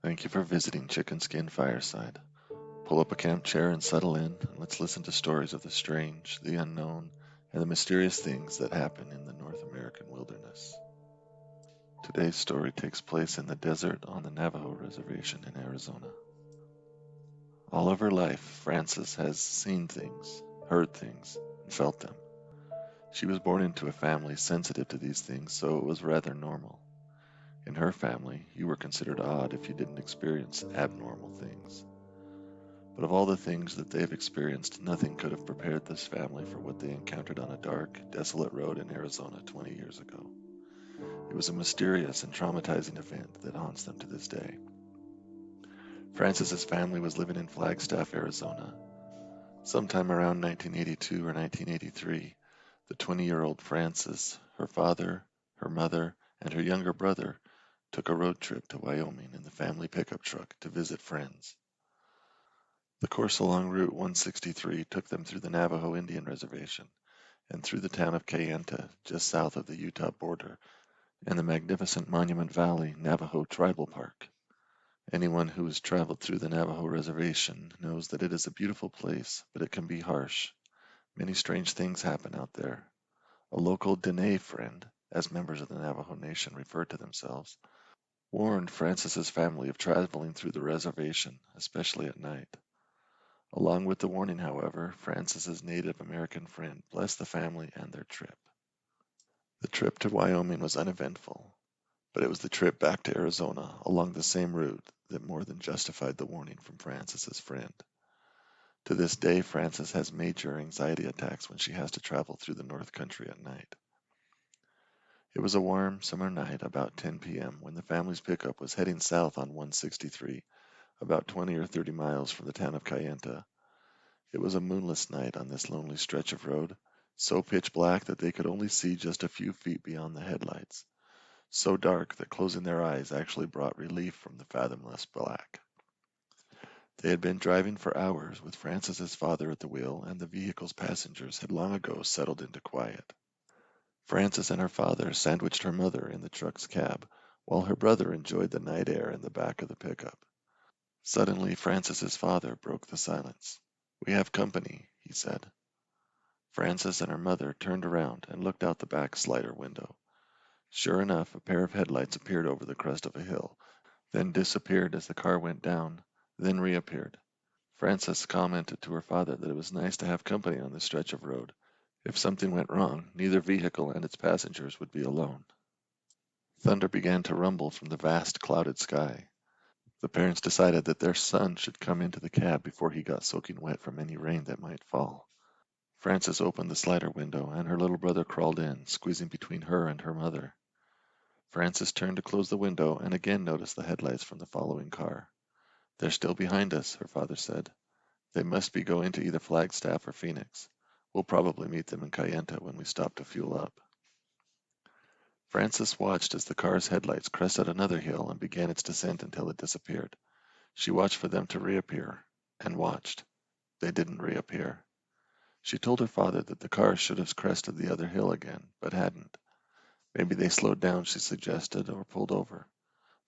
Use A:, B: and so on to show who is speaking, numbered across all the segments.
A: Thank you for visiting Chicken Skin Fireside. Pull up a camp chair and settle in, and let's listen to stories of the strange, the unknown, and the mysterious things that happen in the North American wilderness. Today's story takes place in the desert on the Navajo Reservation in Arizona. All of her life, Frances has seen things, heard things, and felt them. She was born into a family sensitive to these things, so it was rather normal. In her family, you were considered odd if you didn't experience abnormal things. But of all the things that they've experienced, nothing could have prepared this family for what they encountered on a dark, desolate road in Arizona 20 years ago. It was a mysterious and traumatizing event that haunts them to this day. Frances's family was living in Flagstaff, Arizona. Sometime around 1982 or 1983, the 20-year-old Frances, her father, her mother, and her younger brother took a road trip to Wyoming in the family pickup truck to visit friends. The course along Route 163 took them through the Navajo Indian Reservation and through the town of Kayenta, just south of the Utah border, and the magnificent Monument Valley Navajo Tribal Park. Anyone who has traveled through the Navajo Reservation knows that it is a beautiful place, but it can be harsh. Many strange things happen out there. A local Dene friend, as members of the Navajo Nation refer to themselves, warned Frances's family of traveling through the reservation, especially at night. Along with the warning, however, Frances's Native American friend blessed the family and their trip. The trip to Wyoming was uneventful, but it was the trip back to Arizona along the same route that more than justified the warning from Frances's friend. To this day, Frances has major anxiety attacks when she has to travel through the North Country at night. It was a warm summer night about 10 p.m. when the family's pickup was heading south on 163, about 20 or 30 miles from the town of Kayenta. It was a moonless night on this lonely stretch of road, so pitch black that they could only see just a few feet beyond the headlights, so dark that closing their eyes actually brought relief from the fathomless black. They had been driving for hours with Frances's father at the wheel, and the vehicle's passengers had long ago settled into quiet. Frances and her father sandwiched her mother in the truck's cab, while her brother enjoyed the night air in the back of the pickup. Suddenly, Frances's father broke the silence. "We have company," he said. Frances and her mother turned around and looked out the back slider window. Sure enough, a pair of headlights appeared over the crest of a hill, then disappeared as the car went down, then reappeared. Frances commented to her father that it was nice to have company on this stretch of road. If something went wrong, neither vehicle and its passengers would be alone. Thunder began to rumble from the vast clouded sky. The parents decided that their son should come into the cab before he got soaking wet from any rain that might fall. Frances opened the slider window, and her little brother crawled in, squeezing between her and her mother. Frances turned to close the window and again noticed the headlights from the following car. "They're still behind us," her father said. "They must be going to either Flagstaff or Phoenix. We'll probably meet them in Kayenta when we stop to fuel up." Frances watched as the car's headlights crested another hill and began its descent until it disappeared. She watched for them to reappear, and watched. They didn't reappear. She told her father that the car should have crested the other hill again, but hadn't. Maybe they slowed down, she suggested, or pulled over.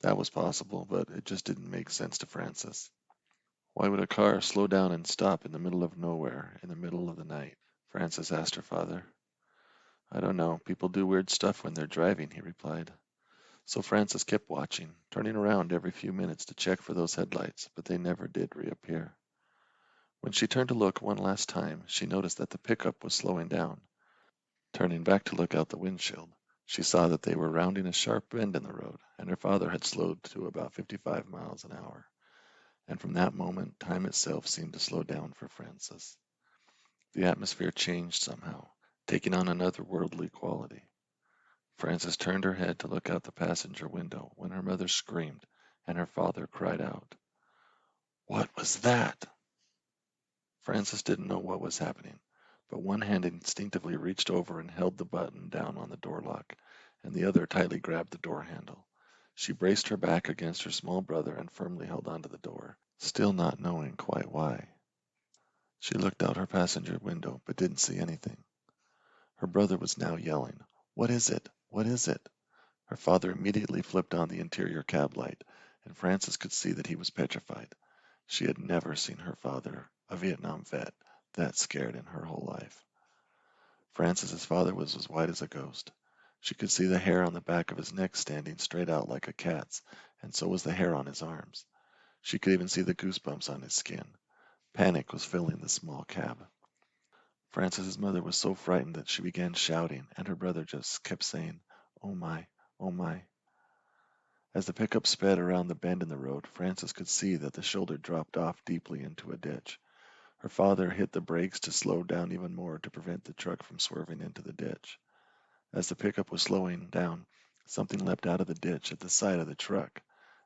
A: That was possible, but it just didn't make sense to Frances. Why would a car slow down and stop in the middle of nowhere, in the middle of the night? Frances asked her father. "I don't know. People do weird stuff when they're driving," he replied. So Frances kept watching, turning around every few minutes to check for those headlights, but they never did reappear. When she turned to look one last time, she noticed that the pickup was slowing down. Turning back to look out the windshield, she saw that they were rounding a sharp bend in the road, and her father had slowed to about 55 miles an hour. And from that moment, time itself seemed to slow down for Frances. The atmosphere changed somehow, taking on another worldly quality. Frances turned her head to look out the passenger window when her mother screamed and her father cried out, "What was that?" Frances didn't know what was happening, but one hand instinctively reached over and held the button down on the door lock, and the other tightly grabbed the door handle. She braced her back against her small brother and firmly held onto the door, still not knowing quite why. She looked out her passenger window, but didn't see anything. Her brother was now yelling, "What is it? What is it?" Her father immediately flipped on the interior cab light, and Frances could see that he was petrified. She had never seen her father, a Vietnam vet, that scared in her whole life. Frances's father was as white as a ghost. She could see the hair on the back of his neck standing straight out like a cat's, and so was the hair on his arms. She could even see the goosebumps on his skin. Panic was filling the small cab. Frances's mother was so frightened that she began shouting, and her brother just kept saying, "Oh my, oh my." As the pickup sped around the bend in the road, Frances could see that the shoulder dropped off deeply into a ditch. Her father hit the brakes to slow down even more to prevent the truck from swerving into the ditch. As the pickup was slowing down, something leapt out of the ditch at the side of the truck,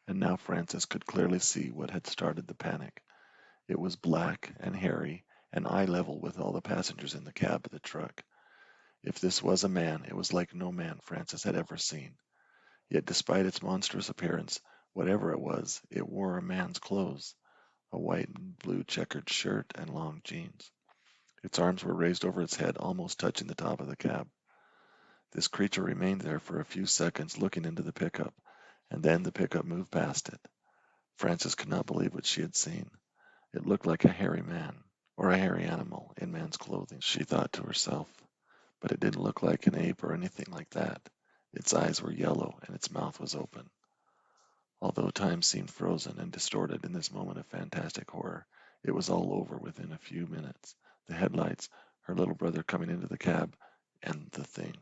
A: and now Frances could clearly see what had started the panic. It was black and hairy and eye level with all the passengers in the cab of the truck. If this was a man, it was like no man Frances had ever seen. Yet despite its monstrous appearance, whatever it was, it wore a man's clothes, a white and blue checkered shirt and long jeans. Its arms were raised over its head, almost touching the top of the cab. This creature remained there for a few seconds looking into the pickup, and then the pickup moved past it. Frances could not believe what she had seen. It looked like a hairy man, or a hairy animal, in man's clothing, she thought to herself. But it didn't look like an ape or anything like that. Its eyes were yellow, and its mouth was open. Although time seemed frozen and distorted in this moment of fantastic horror, it was all over within a few minutes. The headlights, her little brother coming into the cab, and the thing.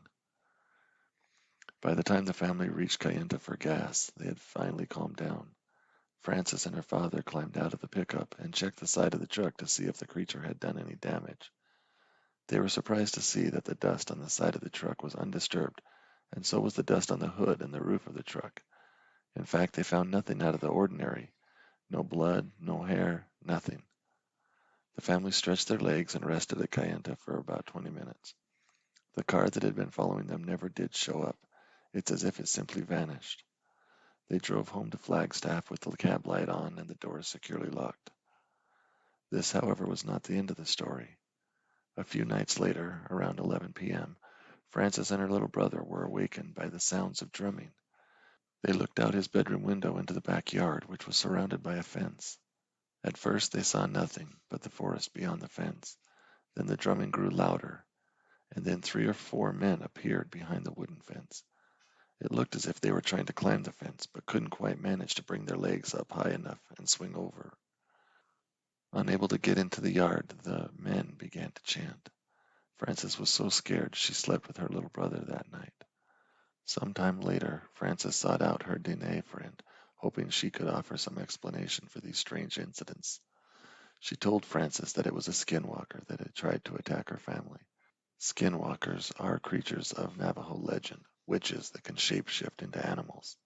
A: By the time the family reached Kayenta for gas, they had finally calmed down. Frances and her father climbed out of the pickup and checked the side of the truck to see if the creature had done any damage. They were surprised to see that the dust on the side of the truck was undisturbed, and so was the dust on the hood and the roof of the truck. In fact, they found nothing out of the ordinary. No blood, no hair, nothing. The family stretched their legs and rested at Kayenta for about 20 minutes. The car that had been following them never did show up. It's as if it simply vanished. They drove home to Flagstaff with the cab light on and the doors securely locked. This, however, was not the end of the story. A few nights later, around 11 p.m., Frances and her little brother were awakened by the sounds of drumming. They looked out his bedroom window into the backyard, which was surrounded by a fence. At first they saw nothing but the forest beyond the fence. Then the drumming grew louder, and then 3 or 4 men appeared behind the wooden fence. It looked as if they were trying to climb the fence, but couldn't quite manage to bring their legs up high enough and swing over. Unable to get into the yard, the men began to chant. Frances was so scared she slept with her little brother that night. Some time later, Frances sought out her Dene friend, hoping she could offer some explanation for these strange incidents. She told Frances that it was a skinwalker that had tried to attack her family. Skinwalkers are creatures of Navajo legend, witches that can shapeshift into animals.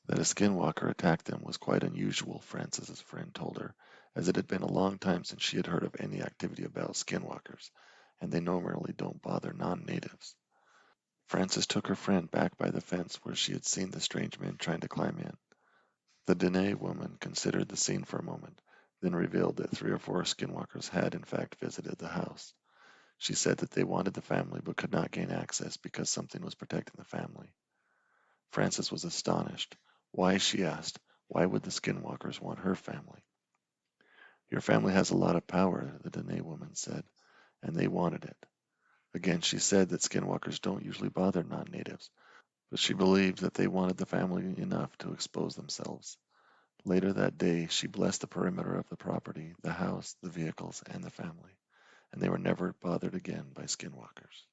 A: That a skinwalker attacked them was quite unusual, Frances's friend told her, as it had been a long time since she had heard of any activity about skinwalkers, and they normally don't bother non-natives. Frances took her friend back by the fence where she had seen the strange men trying to climb in. The Dene woman considered the scene for a moment, then revealed that 3 or 4 skinwalkers had in fact visited the house. She said that they wanted the family but could not gain access because something was protecting the family. Frances was astonished. Why, she asked, why would the skinwalkers want her family? Your family has a lot of power, the Dene woman said, and they wanted it. Again, she said that skinwalkers don't usually bother non-natives, but she believed that they wanted the family enough to expose themselves. Later that day, she blessed the perimeter of the property, the house, the vehicles, and the family, and they were never bothered again by skinwalkers.